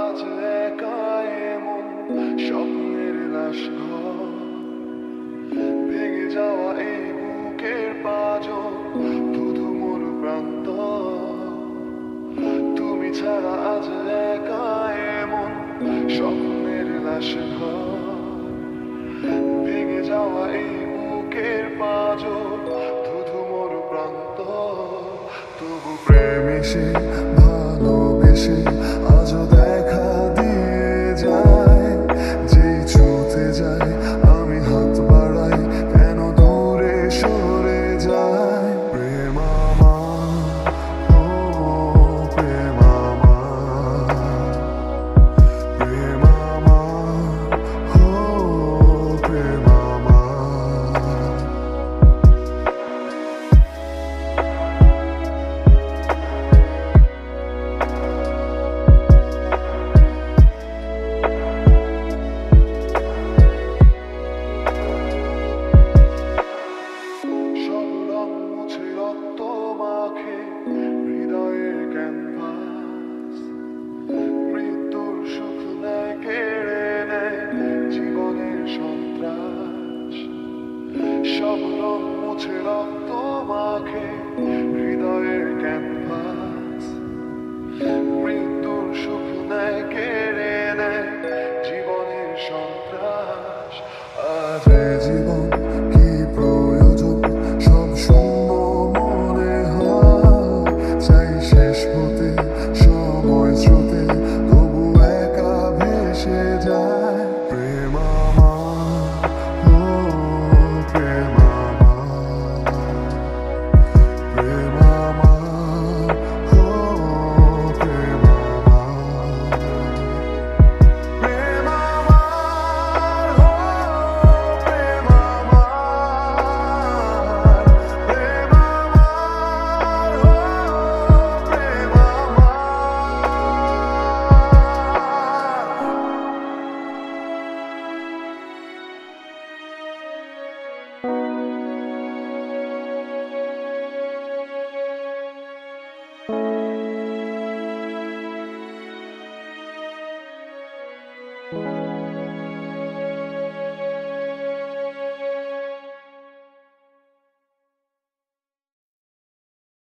আজ একা এমন স্বপ্নের লাশ ঘর, ভেঙে যাওয়া এই বুকের পাঁজর, ধুধু মোর প্রান্ত। তুমি ছাড়া আজ একা এমন স্বপ্নের লাশ ঘর, ভেঙে যাওয়া এই বুকের পাঁজর, ধুধু মোর প্রান্ত। তবু প্রেম এসে ভালোবেসে